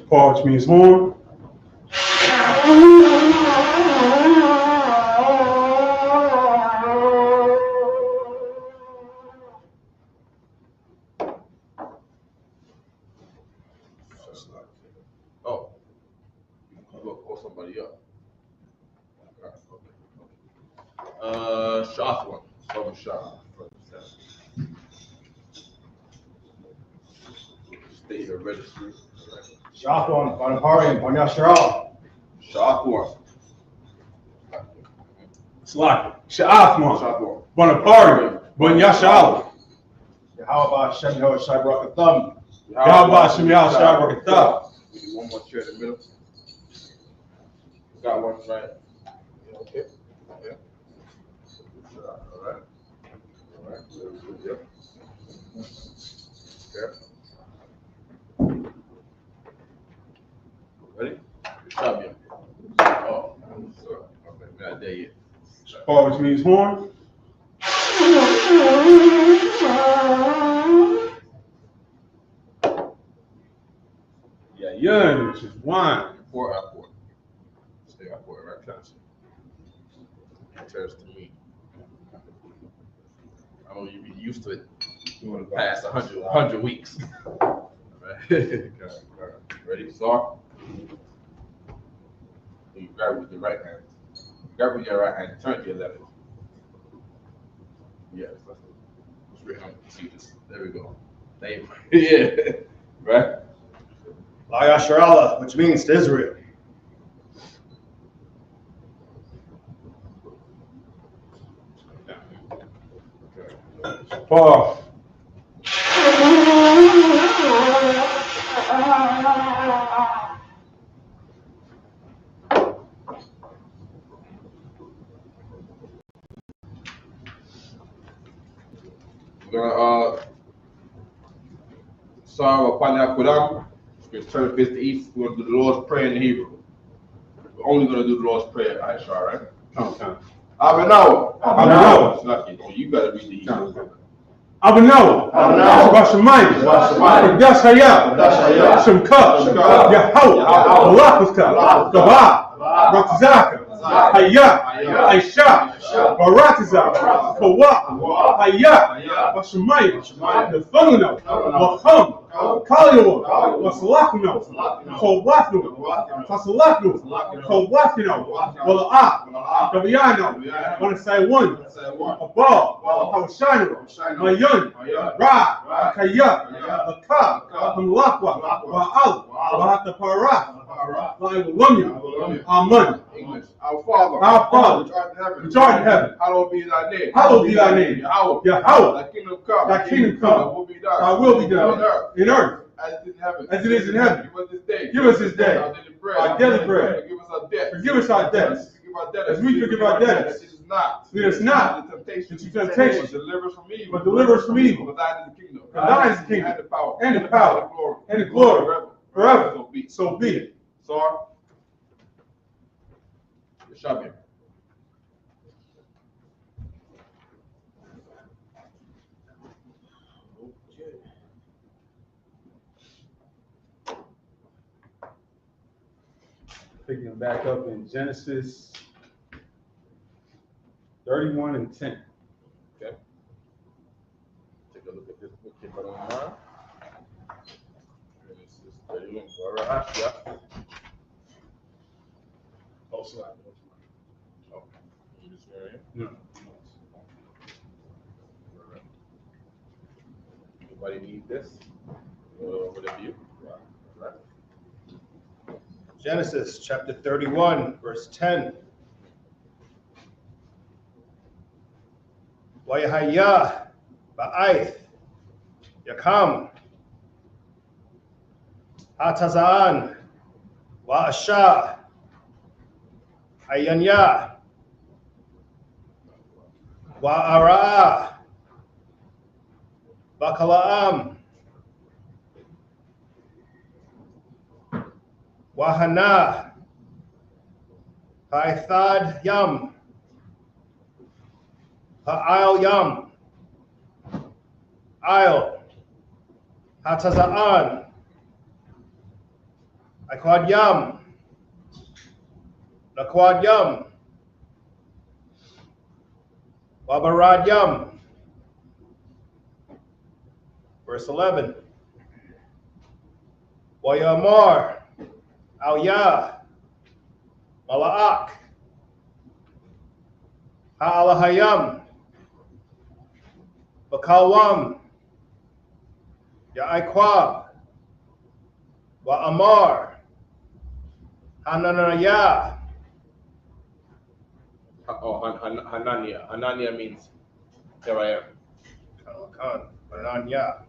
Paul, which means horn. Oh, you go call somebody up. Shot one. Some shot. State your registry. Shotgun, Bonaparian, Bonyashara. Shot one. Slaki. Sha'afman. Shot one. Bonaparte. Bunyashala. Yahweh Shem Yahweh Shai Barakatham. Yahweh Shem Yahweh Shai Barakatham. We do one more chair in the middle. Got one right. Okay. Yeah. All right. All right. Yep. Okay. Ready? Stop you. Oh, sorry. Okay, we're not there yet. Paul, which means horn. Yeah, which is wine. Four outport. Stay outport, right? Constant. Matters to me. I know you be used to it. You want to pass 100 weeks. All right. Okay. All right. Ready? Start. You grab it with your right hand. Grab it with your right hand. Turn to your left. Yes. Let's written on see this. There we go. Name. Yeah. Right. Layasharala, which means to Israel. Paul. We're gonna start with Quran. We're gonna turn face to east. We're gonna do the Lord's Prayer in Hebrew. We're only gonna do the Lord's Prayer, Aisha, right? Count. Abanawa. Abanawa. It's lucky. Oh, you gotta read the Hebrew. Abanawa. Bashamayim. Kadesh Hayah. Shemka. Yahweh. Malakuska. Gabah. Ratzaka. Hayah. Aisha. Baratizah. Kawah. Hayah. Bashamayim. Nefungno. Wacham. Kaliyah. Wasalakno. Kowakno. Tasalakno. Kowakno. Wala'ah. Gabiyano. I want to say one. Abal. Hawashino. Mayun. Ra. Kaya. Akab. Hamlakwa. Wa'al. Wahata Parah. La'ilumya. Amen. English. Our Father. Our Father. Which art in heaven. Hallowed be thy name. Hallowed be thy name. Yahweh. Thy kingdom come. Thy kingdom come. Thy will be done. Thy will be done. In earth. As it is in heaven. As it is in heaven. Give us this day. Give us this day. Our daily bread. Our daily bread. Forgive us our debts. Forgive us our debts. As we forgive our debtors. Lead us not into temptation. Deliver us from evil. But deliver us from evil. For thine is the kingdom. For thine is the kingdom. And the power. And the power. And the glory. Forever. So be it. Sorry. Shabbat. Picking back up in Genesis 31 and 10. Okay. Take a look at this book. Keep it on mind. Genesis 31. All right. Yeah. Oh, slide. Oh, you just hear it? No. Anybody need this? Whatever you. Right. Genesis chapter 31, verse 10. Wayahaya ba'aith yakam atazaan wa'asha ayanya wa'ara bakalaam Wahana, Haithad Yam, Ha'il Yam, Il, Hataza'an, Ikwadyam. Nakwadyam. Wabaradyam. Verse 11. Wayamar. Al-Yah. Mala'ak. Ha'alahayam. Bakalwam. Ya'aikwab. Wa'amar. Hananaya. Hanania. Hanania means, here I am. Hanania.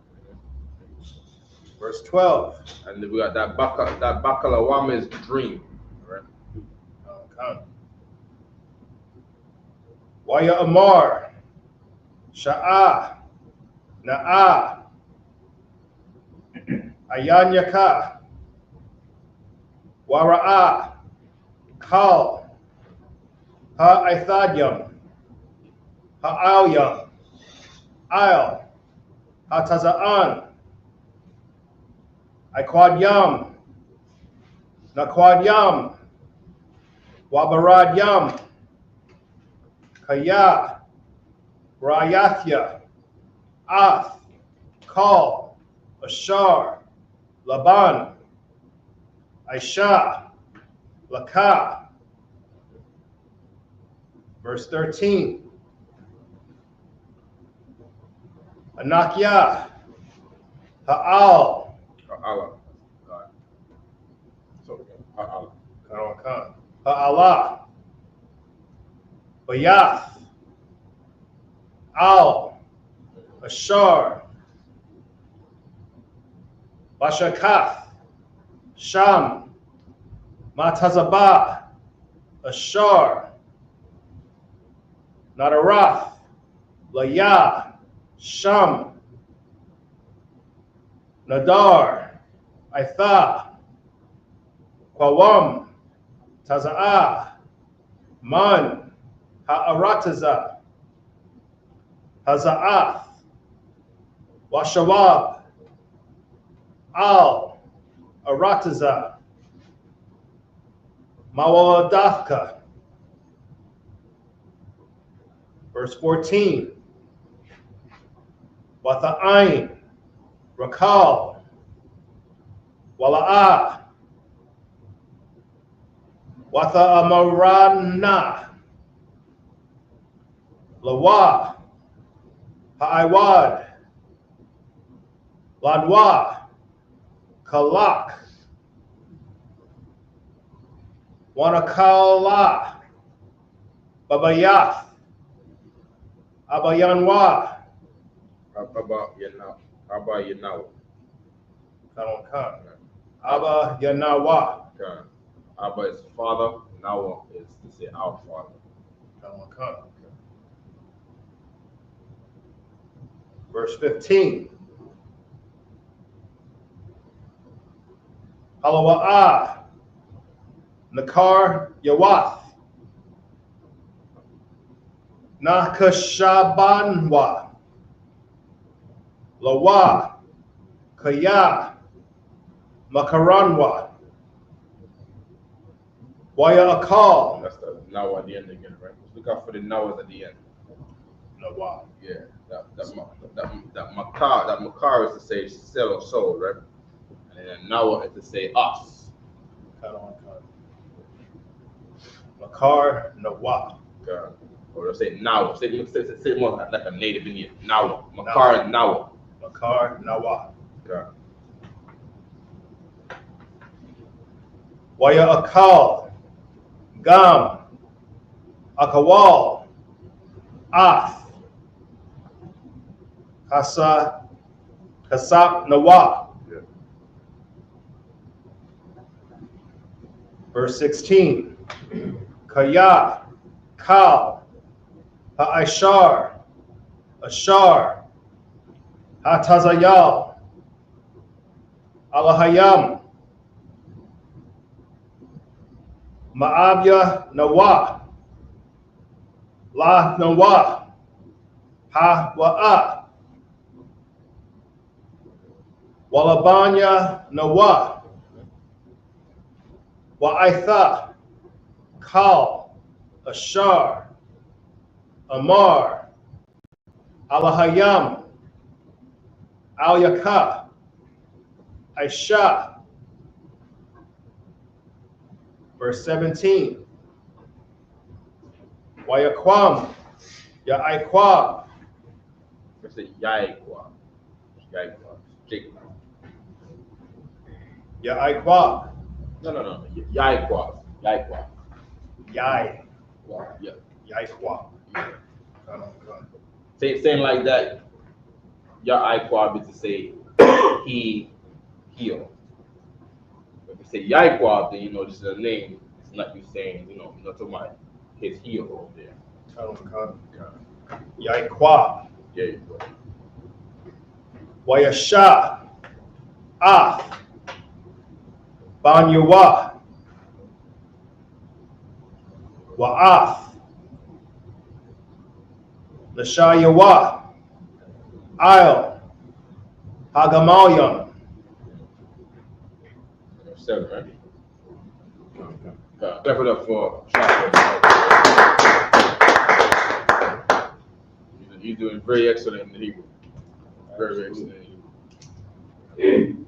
Verse 12. And we got that Bakalawam is dream. Right? Waya Amar. Sha'ah. Na'ah. Ayanyaka. Wara'ah. Kal. Ha'ithadyam. Ha'alyam. Al. Hataza'an. Ikwadyam. Nakwadyam. Wabaradyam. Kaya. Rayathya. Ath. Kal. Ashar. Laban. Aisha. Laka. Verse 13. Anakya. Ha'al. Allah. God. So, Allah. Ha'ala. Bayath. Al. Ashar. Bashakath. Sham. Matazabah. Ashar. Nadarath. Laya. Sham. Nadar. Aitha. Kwawam. Taza'ah. Man. Ha'arataza. Haza'ath. Washawab. Al. Arataza. Mawaladafka. Verse 14. Watha'ain. Rakal. Wala'ah. Watha'amarana. Lawa. Ha'aiwad. Ladwa. Kalak. Wanakala. Babayath. Abayanwa. Abba Yanawa. Abba Yanawa. Abba is father, Nawa is to say our father. Verse 15. Halawa'ah. Nakar Yawath. Nakashabanwa. Lawa. Kaya. Makaranwa. Waya Akal. That's the Nawa at the end again, right? Look out for the Nawas at the end. Lawa. Yeah, that Makar is to say sell or sold, right? And then Nawa is to say us. Makar Nawa. Or they'll say Nawa. Say more like a native Indian. Nawa. Makar and Nawa. Makar Nawa. God. Waya Akal. Gam. Akawal. Ath. Kasap Nawa. Yeah. Verse 16. Kaya. Kal. Ha'ishar. Ashar. Hatazayal. Alahayam. Ma'abya Nawa. La Nawa. Ha Wa'a. Walabanya Nawa. Wa'aitha, Kal, Ashar, Amar, Alahayam, Al-Yaka, Aisha. Verse 17. Wayakwam, Ya'aikwab. Let's say Yaiqua. Jacob. Ya'aikwab. No. Yaiqua. Yai. Yeah. Yaikwab. Saying like that, Yaiqua is to say he healed. If you say Yaiqua, then this is a name. It's not you saying, you're not talking about his heel over there. Yaikwab. Yeah, you go. Wayasha, Af, Banyuwa, Wa'af, Lashayawa, Isle, Hagamayam. 7, right? Clap it up for Shaka. You're doing very excellent in the Hebrew. Very excellent in Hebrew.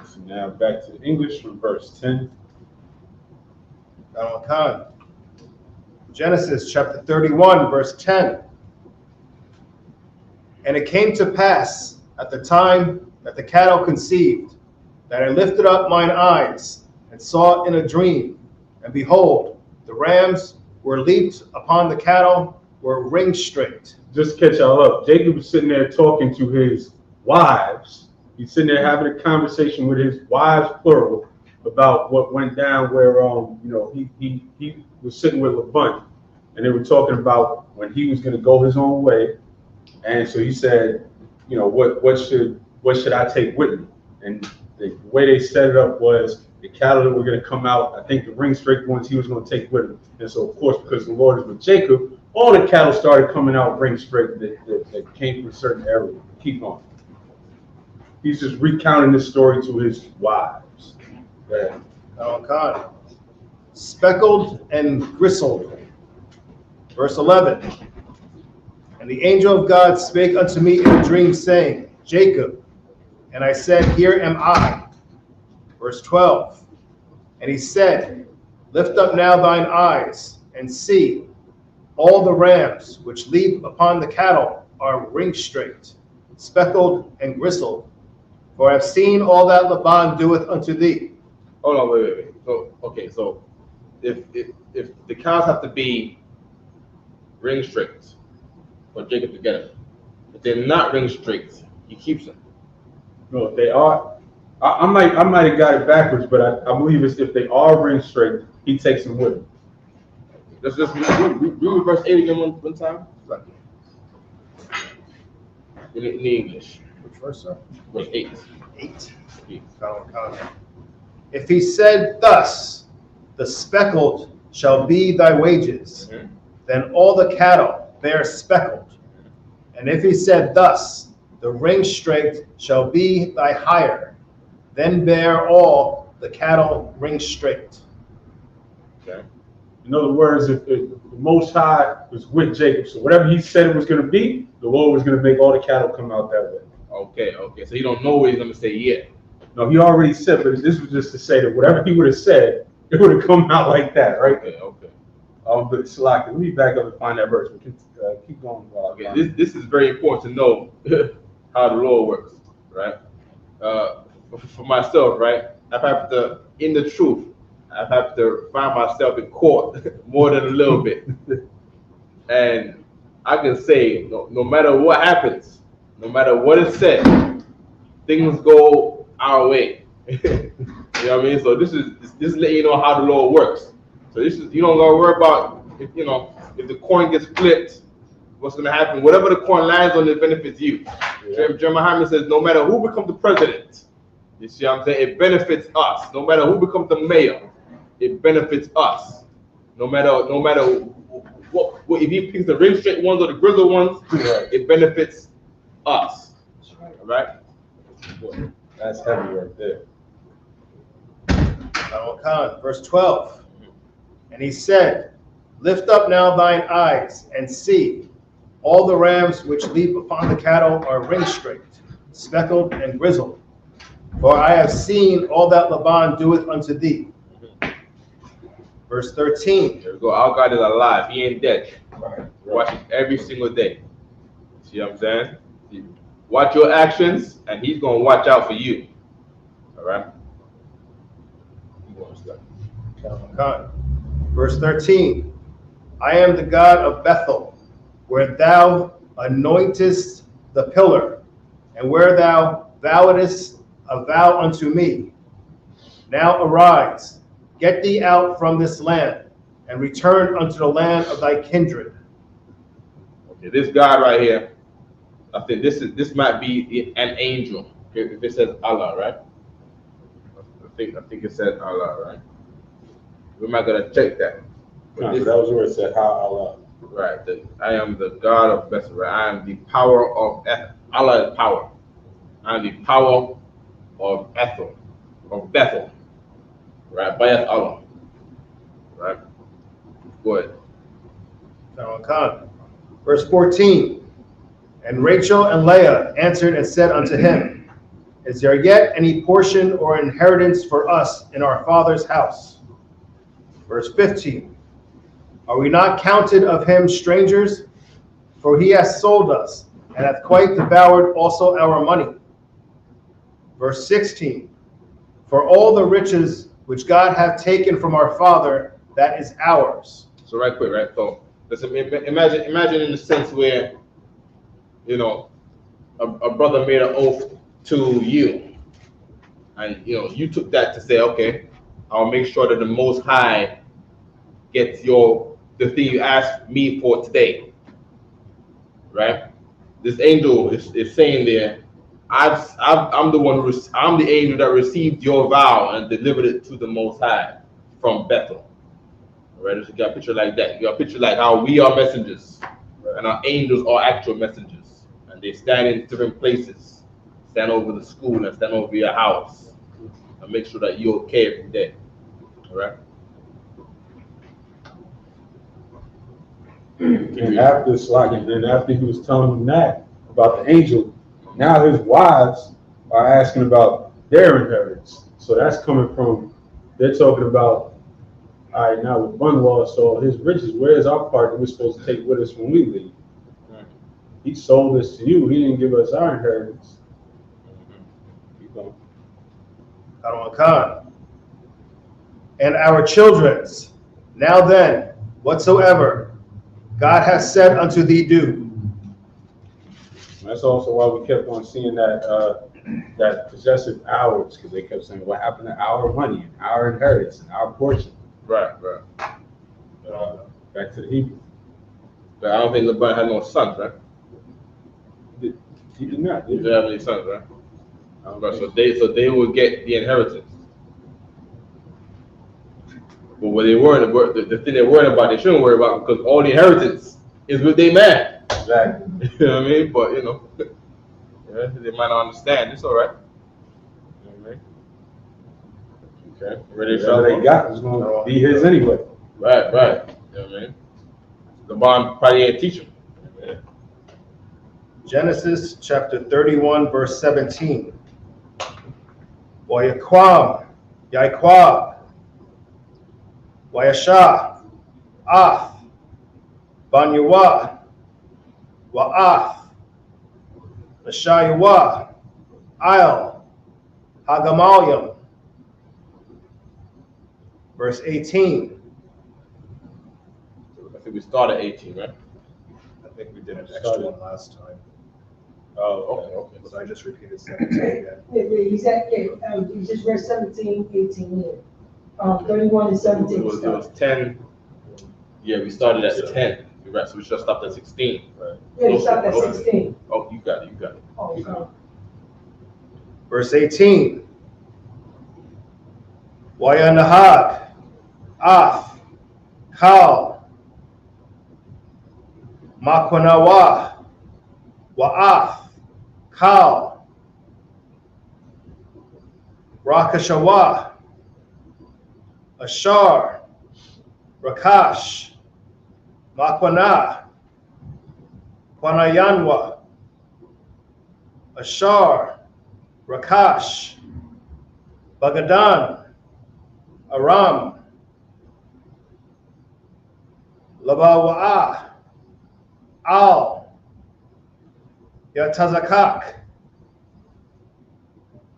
So now back to the English from verse 10. Genesis chapter 31, verse 10. And it came to pass at the time that the cattle conceived, that I lifted up mine eyes and saw in a dream, and behold, the rams were leaped upon the cattle, were ring straight. Just catch y'all up. Jacob was sitting there talking to his wives. He's sitting there having a conversation with his wives, plural, about what went down where he was sitting with Laban, and they were talking about when he was going to go his own way. And so he said, what should I take with me? And the way they set it up was the cattle that were going to come out, I think the ring straight ones he was going to take with him. And so, of course, because the Lord is with Jacob, all the cattle started coming out ring straight that came from a certain area. Keep going. He's just recounting this story to his wives. Okay. Speckled and gristled. Verse 11. And the angel of God spake unto me in a dream, saying, Jacob. And I said, Here am I. Verse 12. And he said, Lift up now thine eyes, and see, all the rams which leap upon the cattle are ring straight, speckled and gristled. For I have seen all that Laban doeth unto thee. Hold on, wait. So if the cows have to be ring straight for Jacob to get them, if they're not ring straight, he keeps them. No, if they are, I might have got it backwards, but I believe it's if they are ring straight, he takes them with him. Let's just read verse 8 again one time. In English. Which verse, sir? Verse 8. 8. If he said thus, the speckled shall be thy wages, then all the cattle bear speckled. And if he said thus, the ring straight shall be thy hire, then bear all the cattle ring straight. Okay. In other words, if the Most High was with Jacob, so whatever he said it was going to be, the Lord was going to make all the cattle come out that way. Okay. So you don't know what he's going to say yet. No, he already said, but this was just to say that whatever he would have said, it would have come out like that, right? Okay. But Salaki, let me back up and find that verse. We can keep going. Okay. This is very important to know how the Lord works, right? For myself, right? I've had to, in the truth, I've had to find myself in court more than a little bit. And I can say, no matter what happens, no matter what is said, things go our way. You know what I mean? So this is letting you know how the Lord works. So this is, you don't gotta worry about if the coin gets flipped, what's gonna happen. Whatever the coin lands on, it benefits you. Yeah. Jeremiah says, no matter who becomes the president, you see what I'm saying? It benefits us. No matter who becomes the mayor, it benefits us. No matter what if he picks the ring straight ones or the grizzled ones, it benefits us. Right? That's heavy right there. Khan, verse 12. And he said, lift up now thine eyes and see, all the rams which leap upon the cattle are ring-straight, speckled and grizzled. For I have seen all that Laban doeth unto thee. Verse 13. There we go. Our God is alive. He ain't dead. Right. Watching every single day. See what I'm saying? You watch your actions, and he's going to watch out for you. All right? Verse 13. I am the God of Bethel, where thou anointest the pillar, and where thou vowedest a vow unto me. Now arise, get thee out from this land, and return unto the land of thy kindred. Okay, this God right here, I think this might be an angel. If it says Allah, right? I think it says Allah, right? We're not gonna check that. No, so that was where it said how Allah. Right. I am the God of Bethel. Right? I am the power of Allah is power. I am the power of Bethel. Right. Bayat Allah. Right. Go ahead. Verse 14. And Rachel and Leah answered and said unto him, is there yet any portion or inheritance for us in our father's house? Verse 15. Are we not counted of him strangers? For he has sold us, and hath quite devoured also our money. Verse 16. For all the riches which God hath taken from our father, that is ours. So right quick, right? So listen, imagine in the sense where, you know, a brother made an oath to you, and you know, you took that to say, okay, I'll make sure that the Most High gets the thing you asked me for today, right? This angel is saying there, I'm the angel that received your vow and delivered it to the Most High from Bethel. Right? So you got a picture like that. You got a picture like how we are messengers, and our angels are actual messengers, and they stand in different places, stand over the school and stand over your house, and make sure that you're okay every day. All right. And after he was telling them that about the angel, now his wives are asking about their inheritance. So that's coming from, they're talking about, all right, now with Bun lost all his riches, where's our part that we're supposed to take with us when we leave? He sold us to you. He didn't give us our inheritance. Keep going. And our children's. Now then, whatsoever God has said unto thee, do. That's also why we kept on seeing that possessive ours, because they kept saying, what happened to our money and our inheritance and our portion? Right. Back to the Hebrew. But I don't think Laban had no sons, right? He did not. He didn't have any sons, right? So they would get the inheritance. But what they weren't, the thing they're worried about, they shouldn't worry about, because all the inheritance is with their man. Exactly. You know what I mean? But you know, yeah, they might not understand. It's all right. You know what I mean? Okay. Whatever they got was going to be his anyway. Right. You know what I mean? Laban probably ain't teach him. Genesis chapter 31, verse 17. Yaquab, Wayashah, Af, Banyuwa, Wa'af, Nashayuwa, Il, Hagamayim. Verse 18. I think we started 18, right? I think we did an extra one last time. Oh, okay. But I just repeated 17 again. You just read 17, 18 here. 31 and 17. It was 10. Yeah, we started at 10. You're right, so we should have stopped at 16. Right. Yeah, you stopped at 16. Oh, you got it. Oh, sorry. Verse 18. Wayanahad, Af, Kal, Makwanawa, Wa'af, Kal, Rakashawa, Ashar, Rakash, Makwana, Kwanayanwa, Ashar, Rakash, Bagadan, Aram, Labawa'a, Al, Yatazakak,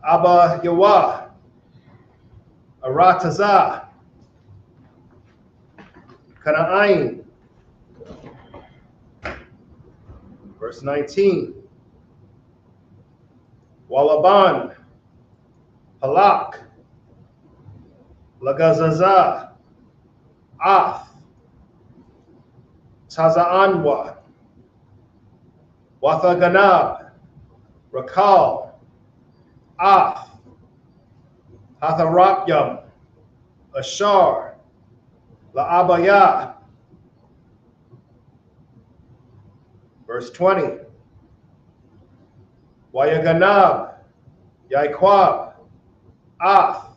Abba Yawa, Arataza, Kana'ain. Verse 19. Walaban, Halak, Lagazaza, Af, Taza'anwa, Wathaganab, Rakal, Af, Hatharakyam, Ashar, La'abaya. Verse 20. Wayaganab, Yaikwab, Af,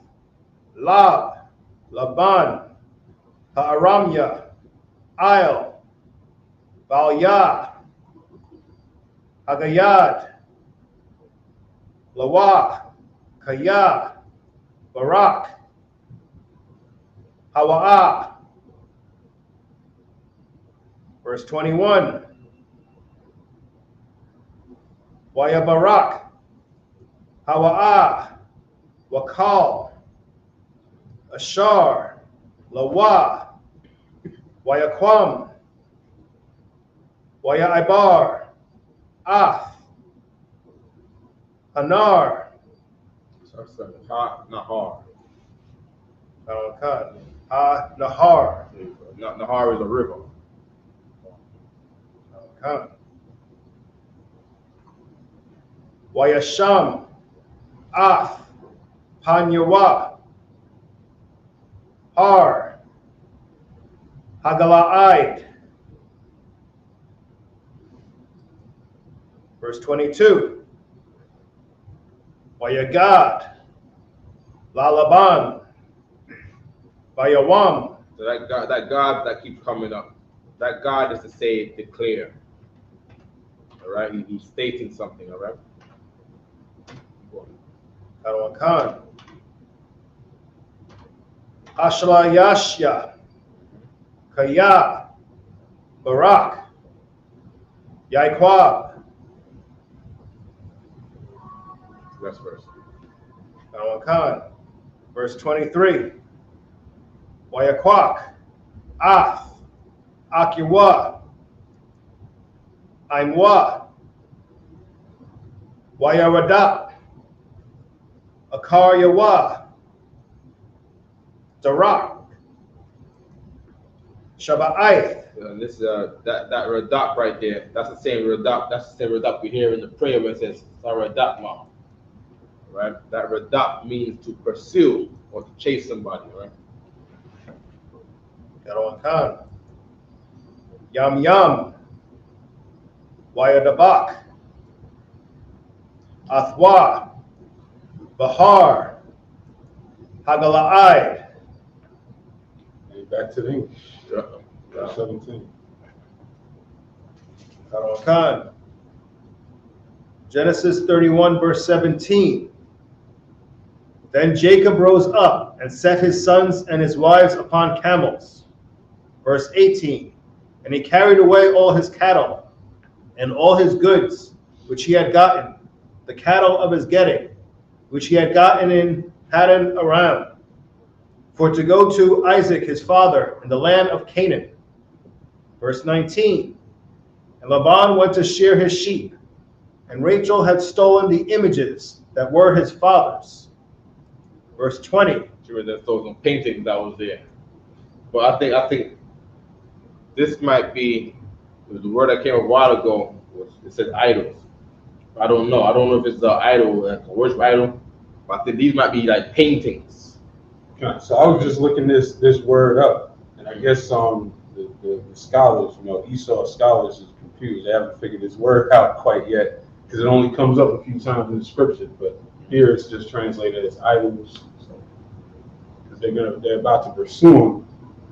Lab, Laban, Ha'aramya, Ail, Balyah, Hagayad, Lawa, Kaya, Barak, Hawa'ah. Verse 21. Waya Barak, Hawa'ah, Wakal, Ashar, Lawa, Wayaquam, Waya Ibar, Af, Hanar, Nahar. Nahar. Nahar is a river. Wayasham, Af, Panyawa, Har, Hagala'id. Verse 22. Wayagad, Lalaban, Bayawam. So that God that keeps coming up, that God is to say, declare. All right, he's stating something. All right. Karawakan. Ashla Yashya, Kaya, Barak, Yaikwab. Next verse. Karawakan. Verse 23. Wayakwak, Af, Akiwa, Aimwa, Wayawadak, Akar Yawa, Darak, Shaba'aith. And this that radak right there. That's the same radak. That's the same radak we hear in the prayer when it says Saradakma. Right. That radak means to pursue or to chase somebody. Right. Karawakan. Yam Yam, Wayadabak, Athwa, Bahar, Hagala'id. And back to the English. Yeah. Verse 17. Karawakan. Genesis 31, verse 17. Then Jacob rose up and set his sons and his wives upon camels. Verse 18. And he carried away all his cattle and all his goods, which he had gotten, the cattle of his getting, which he had gotten in Paddan Aram, for to go to Isaac his father in the land of Canaan. Verse 19. And Laban went to shear his sheep, and Rachel had stolen the images that were his father's. Verse 20. Sure, there's some paintings that was there. But I think this might be the word that came a while ago. It said idols. I don't know. I don't know if it's an idol, like a worship idol. But I think these might be like paintings. Okay, so I was just looking this word up, and I guess the scholars, Esau scholars is confused. They haven't figured this word out quite yet because it only comes up a few times in the scripture. But here it's just translated as idols. Because they're about to pursue him.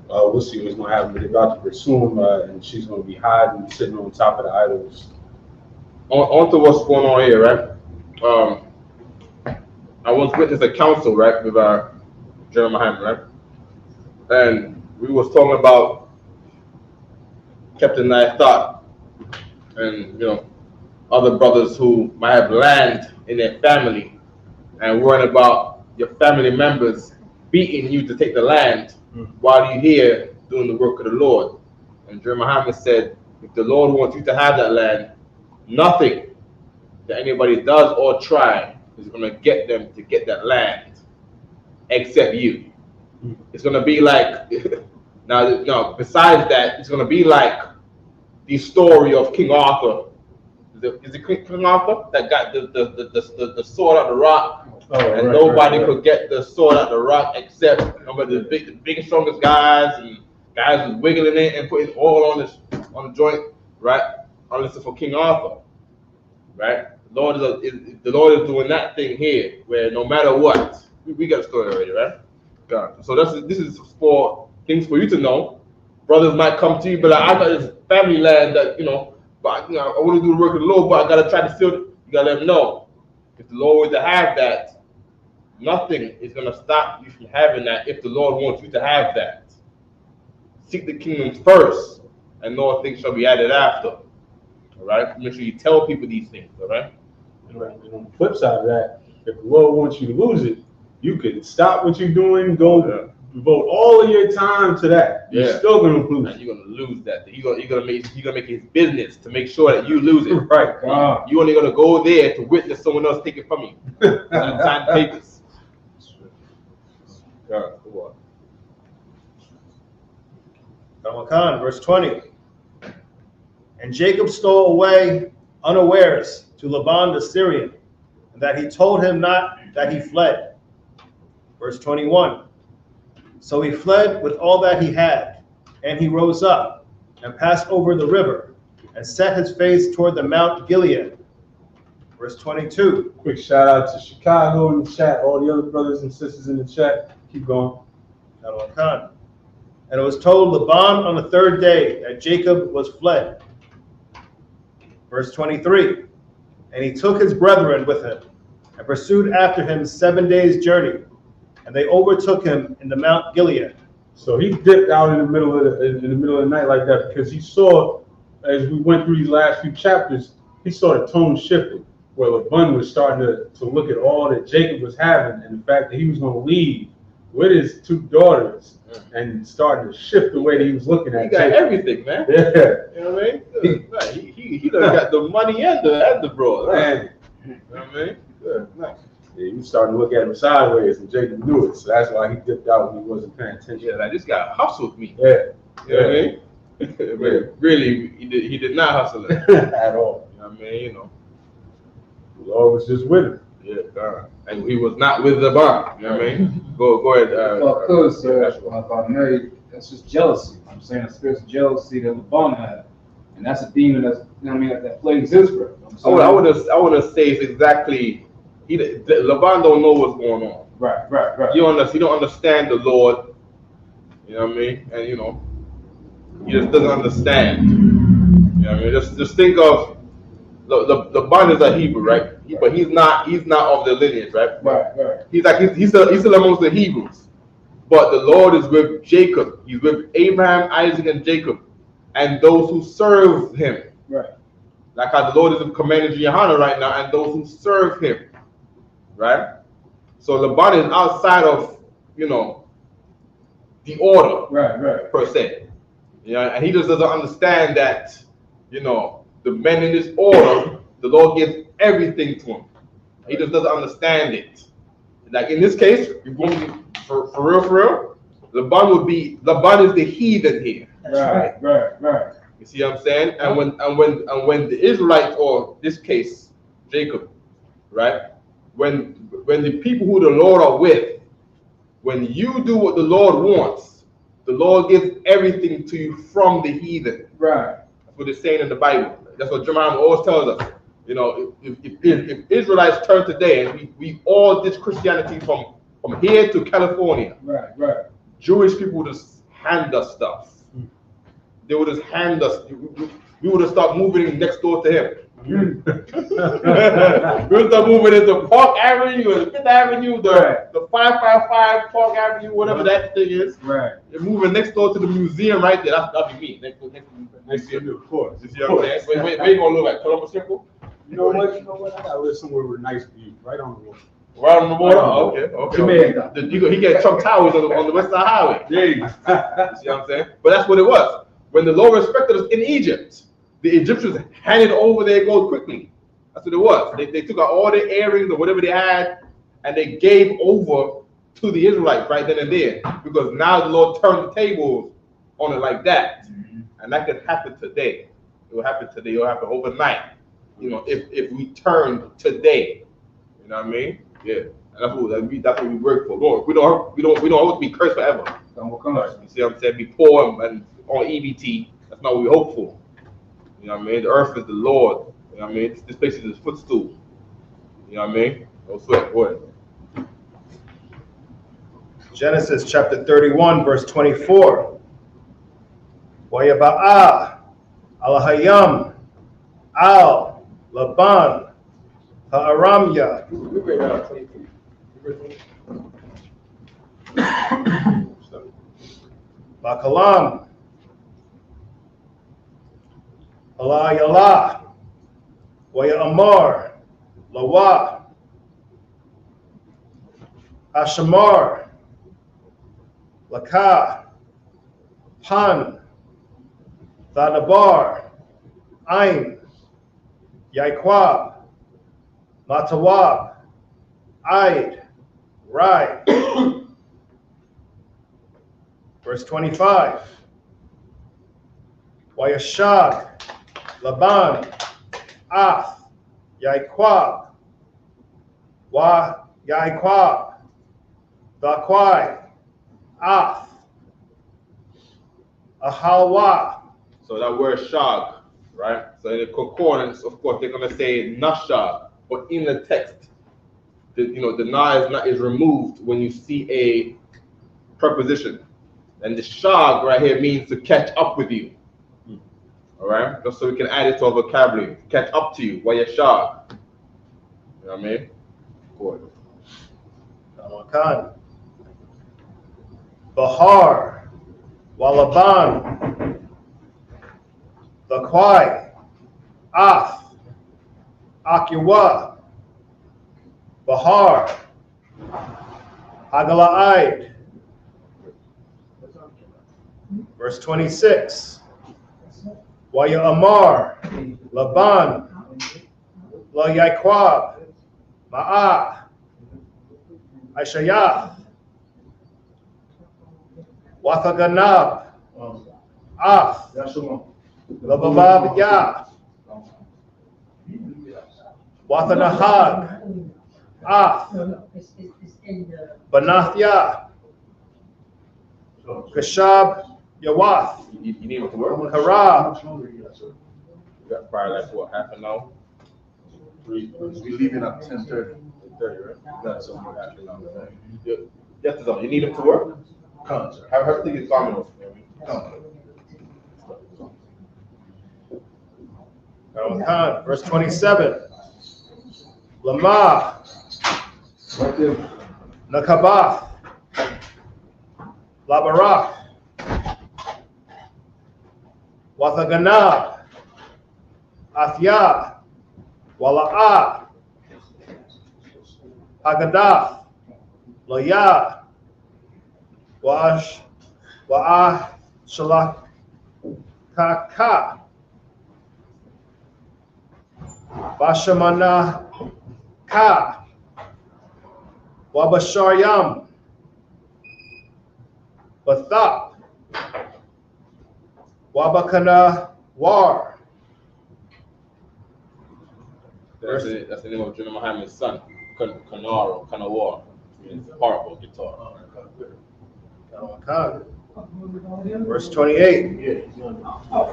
We'll see what's gonna happen, but they're about to pursue him, and she's gonna be hiding, sitting on top of the idols. On to what's going on here, right? I once witnessed a council, right, with Jeremiah, right? And we was talking about Captain Thought and, other brothers who might have land in their family and worrying about your family members beating you to take the land while you're here doing the work of the Lord. And Jeremiah said, if the Lord wants you to have that land, nothing that anybody does or try is going to get them to get that land except you. It's going to be like, now, besides that, it's going to be like the story of King Arthur. Is it King Arthur that got the sword out the rock? And nobody could get the sword out the rock except the biggest, strongest guys, and guys was wiggling it and putting oil on the joint, right? Unless it's for King Arthur, right? The Lord is doing that thing here, where no matter what, we got a story already, right? God. So this is for things for you to know. Brothers might come to you, but like, I got this family land that but I want to do the work of the Lord, but I gotta try to steal it. You gotta let them know. If the Lord were to have that, nothing is gonna stop you from having that. If the Lord wants you to have that, seek the kingdom first, and all things shall be added after. All right. Make sure you tell people these things. All right. And on the flip side of that, if the Lord wants you to lose it, you can stop what you're doing, go devote all of your time to that. You're still gonna lose. And you're gonna lose that. You're gonna make it his business to make sure that you lose it. Right. You only gonna go there to witness someone else take it from you. Sign papers. God, go on. Khan, verse 20. And Jacob stole away unawares to Laban the Syrian, and that he told him not that he fled. Verse 21. So he fled with all that he had, and he rose up and passed over the river and set his face toward the Mount Gilead. Verse 22. Quick shout out to Chicago in the chat, all the other brothers and sisters in the chat. Keep going. And it was told Laban on the third day that Jacob was fled. Verse 23. And he took his brethren with him and pursued after him 7 days' journey. And they overtook him in the Mount Gilead. So he dipped out in the middle of the night like that because he saw, as we went through these last few chapters, he saw the tone shifting, where Laban was starting to look at all that Jacob was having and the fact that he was going to leave with his two daughters and starting to shift the way that he was looking at. He got everything, man. Yeah. You know what I mean? He done got the money and the bro. Man. You know what I mean? Good. Nice. Yeah, he was starting to look at him sideways, and Jacob knew it, so that's why he dipped out when he wasn't paying attention. Yeah, like this guy hustled me. Yeah. You know what I mean? Really, he did not hustle it. At all. You know what I mean? The Lord was just with him. Yeah, God. And he was not with the bomb. You know what I mean? Go ahead. If I may, that's just jealousy. I'm saying a spiritual jealousy that Laban had. And that's a demon that plagues Israel. I want to say it's exactly, Laban don't know what's going on. Right. He don't understand the Lord. You know what I mean? And he just doesn't understand. You know what I mean? Just think of Laban is a Hebrew, right? But he's not of the lineage, right? Right. He's still amongst the Hebrews. But the Lord is with Jacob. He's with Abraham, Isaac, and Jacob, and those who serve him. Right. Like how the Lord is commanding Johanna right now, and those who serve him. Right? So Laban is outside of, the order. Right. Per se. And he just doesn't understand that, the men in this order, the Lord gives everything to him. He just doesn't understand it. Like in this case, you're going to be for real, Laban is the heathen here. Right. You see what I'm saying? And when the Israelites, or this case, Jacob, right? When the people who the Lord are with, when you do what the Lord wants, the Lord gives everything to you from the heathen. Right. That's what it's saying in the Bible. That's what Jeremiah always tells us. If Israelites turn today and we all ditch Christianity from from here to California, Right. Jewish people would just hand us stuff. They would just hand us. We would just start moving next door to him. We would start moving into Park Avenue, and Fifth Avenue, the 555 Park Avenue, whatever that thing is. Right. They're moving next door to the museum right there. That'd be me. Next to the museum. Of course. You see what I'm saying? Where you gonna live at? Columbus Circle? You know what? I gotta live somewhere with nice views, right on the water. Right on the water? Okay. Jamaica. He got Trump Towers on the West Side Highway. Yeah. You see what I'm saying? But that's what it was. When the Lord respected us in Egypt, the Egyptians handed over their gold quickly. That's what it was. They took out all their earrings or whatever they had, and they gave over to the Israelites right then and there. Because now the Lord turned the tables on it like that. And that could happen today. It will happen today. It will happen overnight. You know, if we turn today. You know what I mean? Yeah. And that's what we work for. Lord, we don't always be cursed forever. You see what I'm saying? Be poor and on EBT. That's not what we hope for. You know what I mean? The earth is the Lord. You know what I mean? This place is his footstool. You know what I mean? No sweat. Go ahead. Genesis chapter 31, verse 24. Wayaba'a al-Hayam al Laban ha'aramya Bakalam Allah Yala Waya Amar Lawa Ashamar Laka Pan Thanabar Ain Yaikwab Matawab Aid Rai. Verse 25. Wayashag Laban Ath Yaikwab Wa Yaikwab Dakwai Ath Ahalwa. So that word shag, right? So in the concordance, of course, they're gonna say nashag, but in the text, the na is removed when you see a preposition, and the shag right here means to catch up with you. All right, just so we can add it to our vocabulary, catch up to you. Why you shag? You know what I mean? Good. Bahar Walaban Lakwai Ath Akiwa Bahar Hagalaid. Verse 26. Waya Amar Laban La Yaikwab Ma'ah Aishayath Wathaganab Ath Lababab Yah Wathanahag Ath It's in the. Banathya Kashab Yawath You need it to work? Harab. You got probably like what, half an hour? We leaving at 10:30. 30, right? That's on what happened on the thing. Yes, you need him to work? Come, sir. Have everything is dominoes. Come. Verse 27. Lama Nakabath Labarak Wathaganab Athya Wala'ah Hagadath Loya Wa'ah Shalak Kaka Bashamana Ka Wabasharyam Bathap Wabakana War. That's the name of General Muhammad's son, Kanaro, Kanawar. Means horrible guitar. Verse 28.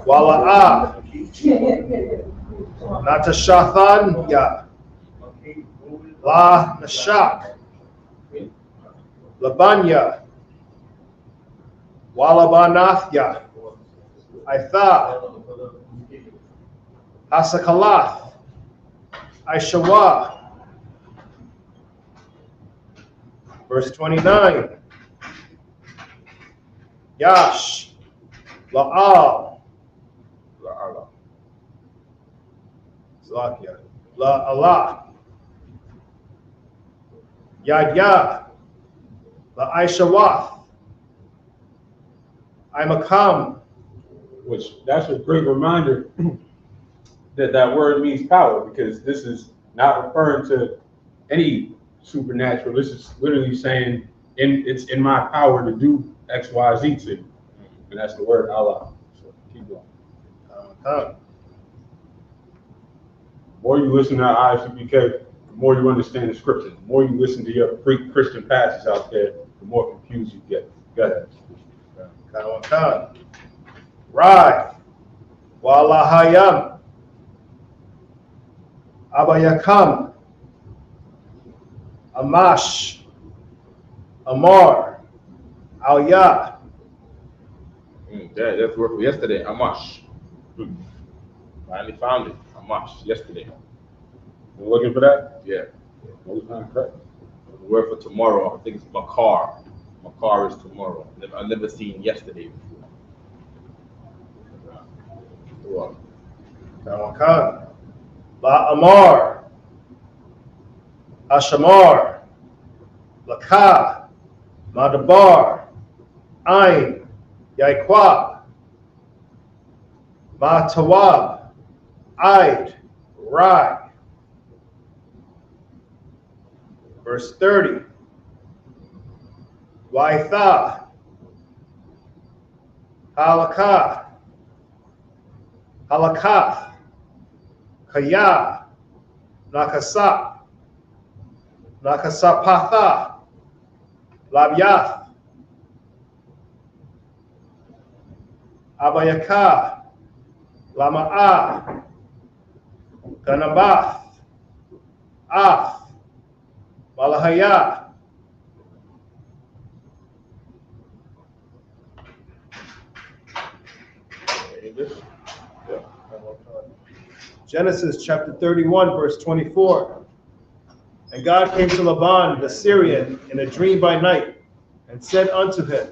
Wala'ah Natashathan Ya La Nashak Labanya, Walabanathya, Itha, Asakalath, Ishawa. Verse 29. Yash, La'al, La'ala. Zlakia, La'ala, Yadya, La'ishawath, Imakam. Which, that's a great reminder that that word means power, because this is not referring to any supernatural. This is literally saying, it's in my power to do X, Y, Z to you. And that's the word Allah. So keep going. Imakam. The more you listen to Isupk, the more you understand the scripture. The more you listen to your pre-Christian pastors out there, the more confused you get. Go ahead. Imakam. Rai, Walahayam, Abayakam, Amash, Amar, Alya. That's the word for yesterday. Amash. Finally found it. Amash. Yesterday. You looking for that? Yeah. Most times, correct. The word for tomorrow, I think it's Makar. Makar is tomorrow. I've never seen yesterday before. Well, Imakam. La Amar, Ashamar, Laka, Madabar, Ain, Yaikwa, Matawab, Aid, Rai. Verse 30. Waitha, Halakah, Halakath, Kaya, Nakasa, Nakasapatha, Labyath, Abayaka, Lama'a, Ganabath, Af, Malahaya. Genesis chapter 31, verse 24. And God came to Laban the Syrian in a dream by night, and said unto him,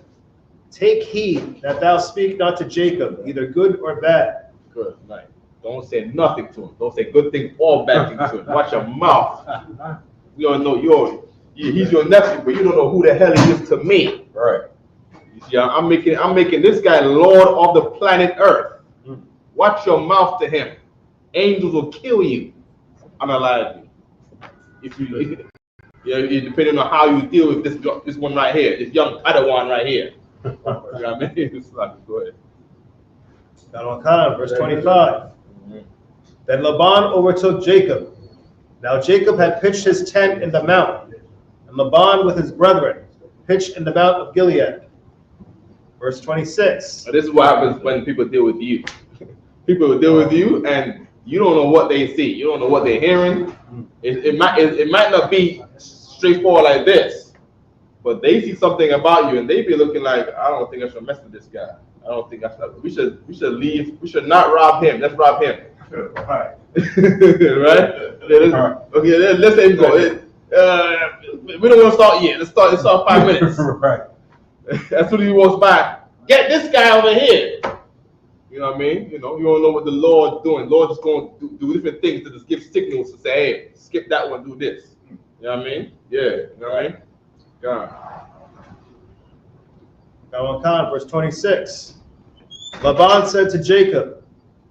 Take heed that thou speak not to Jacob, either good or bad. good night. Don't say nothing to him. Don't say good things or bad things to him. Watch your mouth. We don't know he's your nephew, but you don't know who the hell he is to me. Right. You see, I'm making this guy Lord of the planet Earth. Watch your mouth to him. Angels will kill you. I'm not lying to you. Depending on how you deal with this one right here, this young Padawan right here. You know what I mean? It's like, go ahead. Verse 25. Then Laban overtook Jacob. Now Jacob had pitched his tent in the mount, and Laban with his brethren pitched in the mount of Gilead. Verse 26. So this is what happens when people deal with you. People will deal with you, and you don't know what they see. You don't know what they're hearing. It might not be straightforward like this, but they see something about you, and they be looking like, I don't think I should mess with this guy. I don't think we should leave. We should not rob him. Let's rob him. Right. Right? Okay, let's let him go. We don't want to start yet. Let's start 5 minutes. Right. As soon as he walks by, get this guy over here. You know what I mean? You don't know what the Lord's doing. Lord's going to do different things to just give signals to say, hey, skip that one, do this. You know what I mean? Yeah. You know what I mean? God. Verse 26. Laban said to Jacob,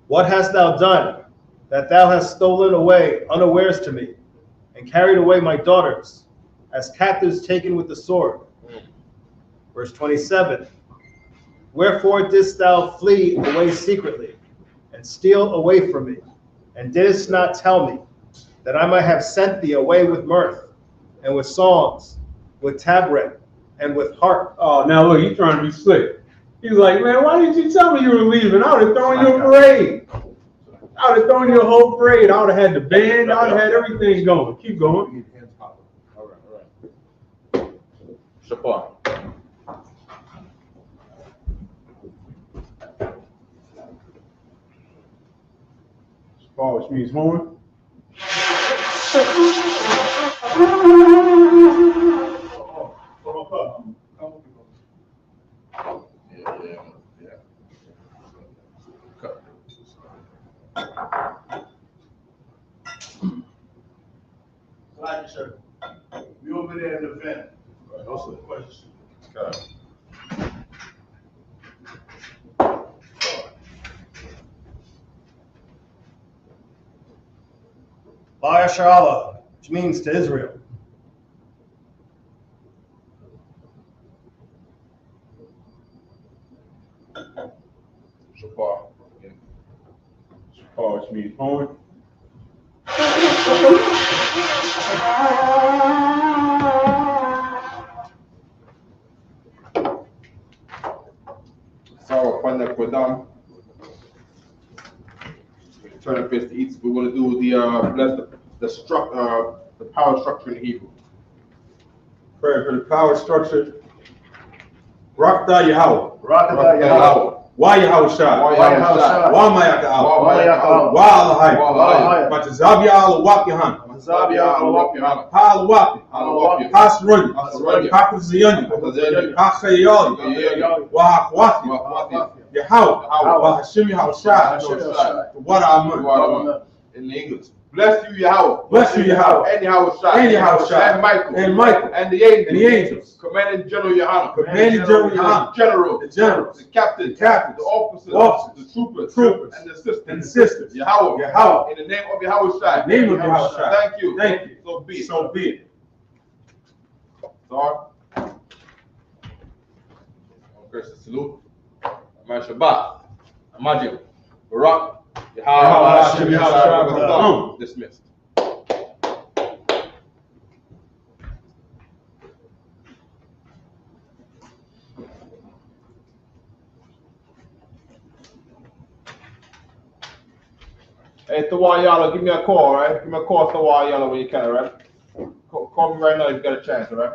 What hast thou done, that thou hast stolen away unawares to me, and carried away my daughters, as captives taken with the sword? Verse 27. Wherefore didst thou flee away secretly, and steal away from me, and didst not tell me, that I might have sent thee away with mirth, and with songs, with tabret, and with harp? Oh, now look, he's trying to be slick. He's like, man, why didn't you tell me you were leaving? I would have thrown you a parade. I would have thrown you a whole parade. I would have had the band. I would have had everything going. Keep going. All right. Shapar. Paul, which means horn. Yeah. Cut. Like sir. We over there in the event. Also, Question. cut. Bayasharala, which means to Israel. Shapar. Paul, which means horn. Sarah Panya Kodam. Turn and face the east. We're going to do the power structure in Hebrew. Pray for the power structure. Rakta Yahweh. Rakata Yahweh. Why Yahweh Shai? Why Yahweh Shai? Why Mayaka Allah? Why Yahweh? Why Allah Why Allah? But Zabia Allah Wap Yahan. Zabia Yahweh. Pa Wapi. Hasrun. Hasrun. Hakuziyani. Hakayali. Wahakwati. Yahweh. Wahashim Yahweh Shai. What I'm In English. Bless you, Yahweh. Bless you, Yahweh. And Yahweh Shai. And Yahweh Shai. And Michael. And Michael. And the angels. And the angels. Commanding General Yohana. Commanding General The Yohana. general. The generals. The captain. The captains. The officers. The officers. The troopers. Troopers. And the sisters. And the sisters. Yahweh. Yahweh. In the name of Yahweh Shai. In the name of Yahweh Shai. Thank you. Thank you. So be it. So be it. Sorry. Okay, so salute. Aman Shabbat. Amajim. Barak. Yahweh Hashem Yahweh. Dismissed. Hey, Tawayala, give me a call, right? Give me a call, Tawayala, when you can, all right? Call me right now if you got a chance, all right?